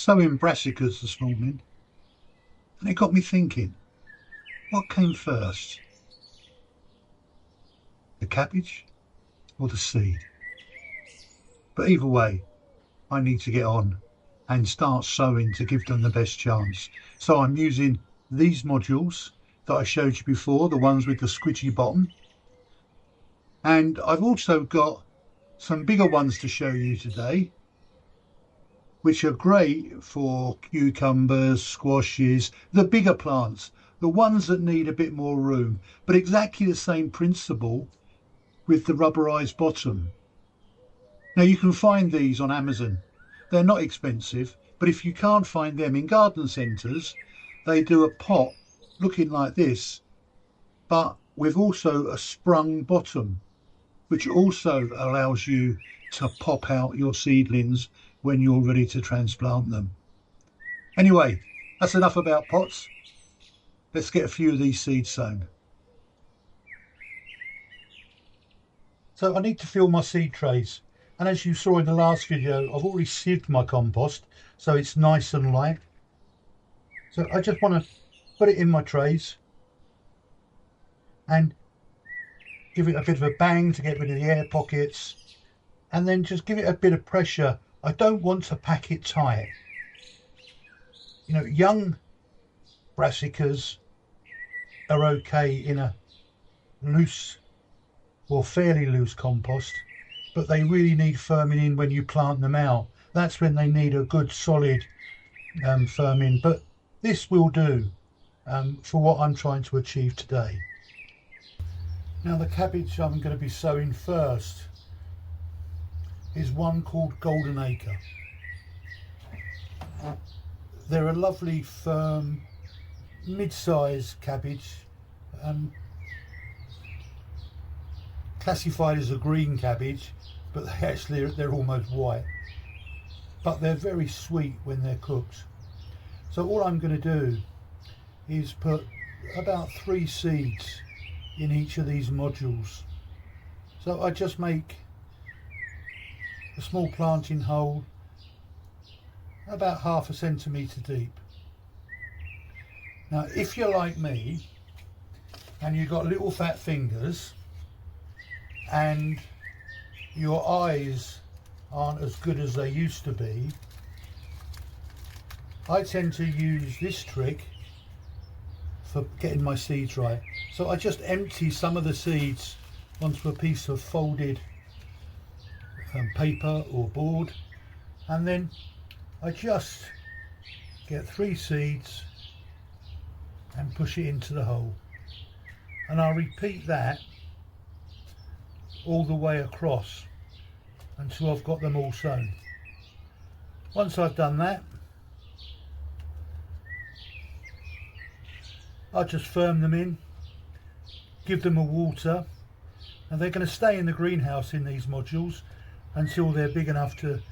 sowing brassicas this morning, and it got me thinking, what came first, the cabbage or the seed? But either way, I need to get on and start sowing to give them the best chance. So I'm using these modules that I showed you before, the ones with the squidgy bottom, and I've also got some bigger ones to show you today, which are great for cucumbers, squashes, the bigger plants, the ones that need a bit more room, but exactly the same principle with the rubberised bottom. Now you can find these on Amazon. They're not expensive, but if you can't find them in garden centres, they do a pot looking like this, but with also a sprung bottom, which also allows you to pop out your seedlings when you're ready to transplant them. Anyway, that's enough about pots. Let's get a few of these seeds sown. So I need to fill my seed trays, and as you saw in the last video, I've already sieved my compost so it's nice and light. So I just want to put it in my trays and give it a bit of a bang to get rid of the air pockets, and then just give it a bit of pressure. I don't want to pack it tight. You know, young brassicas are okay in a loose or fairly loose compost, but they really need firming in when you plant them out. That's when they need a good solid firming, but this will do for what I'm trying to achieve today. Now the cabbage I'm going to be sowing first is one called Golden Acre. They're a lovely firm mid-sized cabbage, classified as a green cabbage, but they're almost white, but they're very sweet when they're cooked. So all I'm going to do is put about 3 seeds in each of these modules. So I just make a small planting hole about 1/2 centimetre deep. Now if you're like me and you've got little fat fingers and your eyes aren't as good as they used to be, I tend to use this trick for getting my seeds right. So I just empty some of the seeds onto a piece of folded paper or board, and then I just get 3 seeds and push it into the hole, and I'll repeat that all the way across until I've got them all sown. Once I've done that, I'll just firm them in, give them a water, and they're going to stay in the greenhouse in these modules until they're big enough to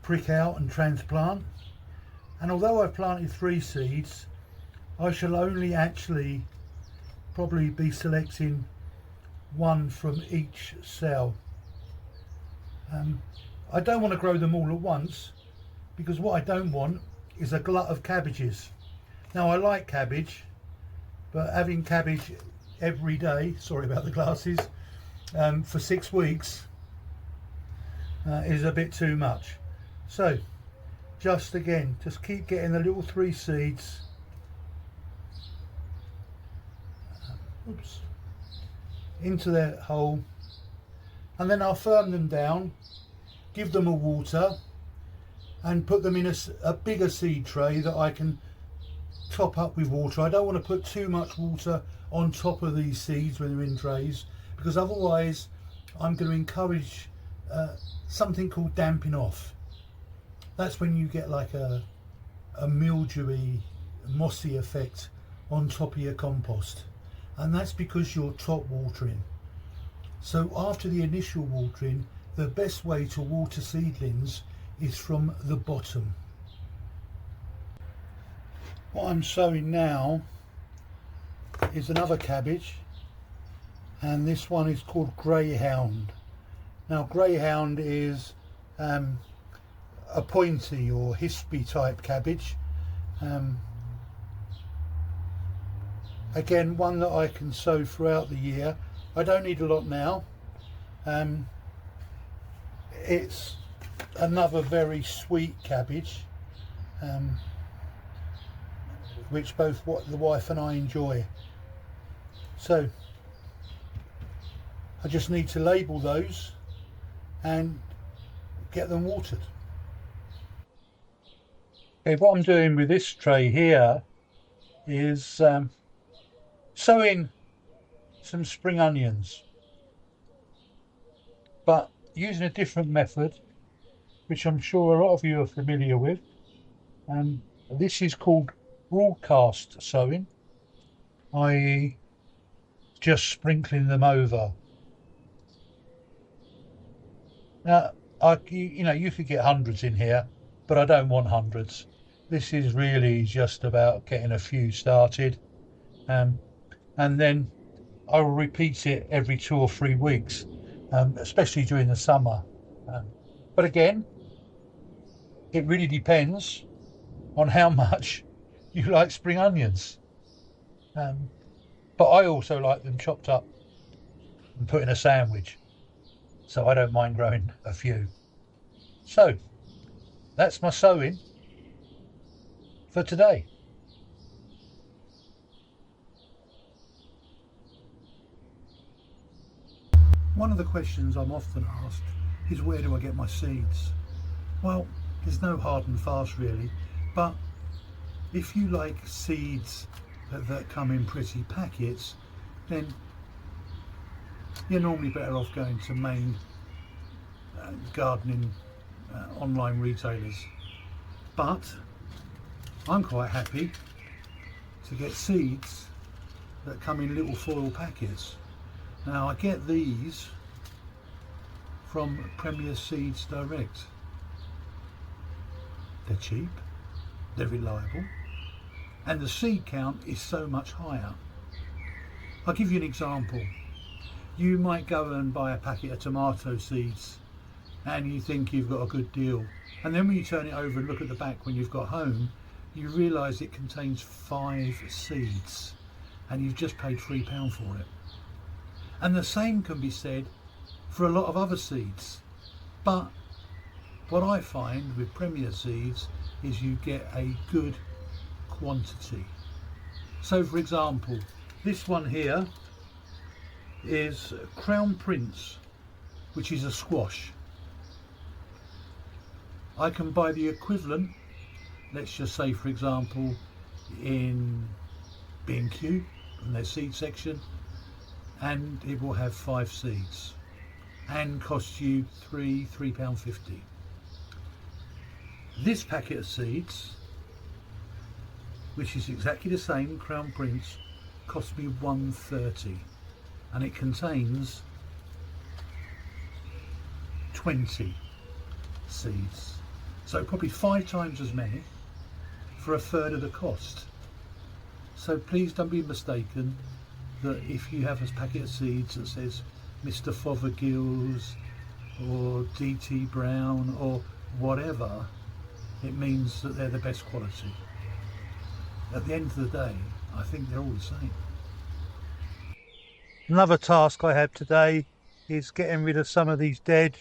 prick out and transplant. And although I've planted 3 seeds, I shall only actually probably be selecting 1 from each cell. I don't want to grow them all at once, because what I don't want is a glut of cabbages. Now I like cabbage, but having cabbage every day, sorry about the glasses, for 6 weeks is a bit too much. So just keep getting the little 3 seeds into their hole, and then I'll firm them down, give them a water, and put them in a bigger seed tray that I can top up with water. I don't want to put too much water on top of these seeds when they're in trays, because otherwise I'm going to encourage something called damping off. That's when you get like a mildewy, mossy effect on top of your compost, and that's because you're top watering. So after the initial watering, the best way to water seedlings is from the bottom. What I'm sowing now is another cabbage, and this one is called Greyhound. Now Greyhound is a pointy or hispy type cabbage. Again, one that I can sow throughout the year. I don't need a lot now. It's another very sweet cabbage, which both the wife and I enjoy. So I just need to label those and get them watered. Okay, what I'm doing with this tray here is sowing some spring onions, but using a different method, which I'm sure a lot of you are familiar with. This is called broadcast sowing, i.e. just sprinkling them over. Now, you could get hundreds in here, but I don't want hundreds. This is really just about getting a few started, and then I will repeat it every 2 or 3 weeks, especially during the summer. But again, it really depends on how much you like spring onions. But I also like them chopped up and put in a sandwich, so I don't mind growing a few. So that's my sowing for today. One of the questions I'm often asked is, where do I get my seeds? Well, there's no hard and fast really, but if you like seeds that come in pretty packets, then you're normally better off going to main gardening online retailers. But I'm quite happy to get seeds that come in little foil packets. Now I get these from Premier Seeds Direct. They're cheap, they're reliable, and the seed count is so much higher. I'll give you an example. You might go and buy a packet of tomato seeds and you think you've got a good deal, and then when you turn it over and look at the back when you've got home, you realise it contains 5 seeds and you've just paid £3 for it. And the same can be said for a lot of other seeds. But what I find with Premier Seeds is you get a good quantity. So for example, this one here is Crown Prince, which is a squash. I can buy the equivalent, let's just say for example in B&Q, in their seed section, and it will have 5 seeds and cost you £3.50. This packet of seeds, which is exactly the same, Crown Prince, cost me £1.30, and it contains 20 seeds, so probably 5 times as many for a third of the cost. So please don't be mistaken that if you have a packet of seeds that says Mr. Fothergill's or DT Brown or whatever, it means that they're the best quality. At the end of the day, I think they're all the same. Another task I have today is getting rid of some of these dead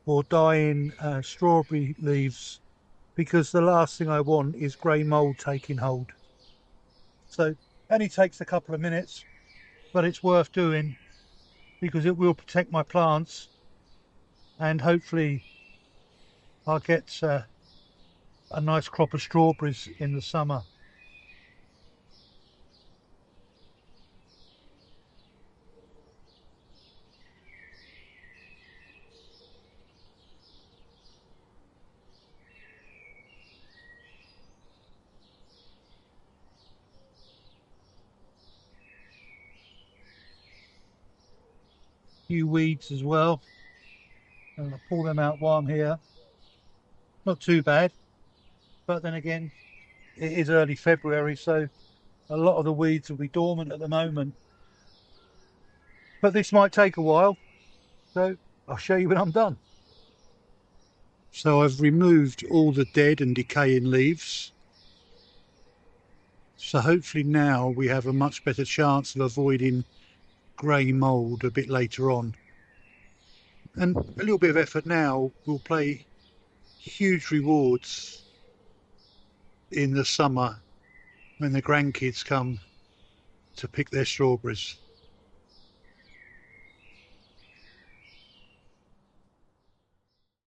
or dying strawberry leaves, because the last thing I want is grey mould taking hold. So it only takes a couple of minutes, but it's worth doing because it will protect my plants, and hopefully I'll get a nice crop of strawberries in the summer. Few weeds as well, and I'll pull them out while I'm here. Not too bad, but then again it is early February, so a lot of the weeds will be dormant at the moment, but this might take a while, so I'll show you when I'm done. So I've removed all the dead and decaying leaves. So hopefully now we have a much better chance of avoiding grey mould a bit later on. And a little bit of effort now will play huge rewards in the summer when the grandkids come to pick their strawberries.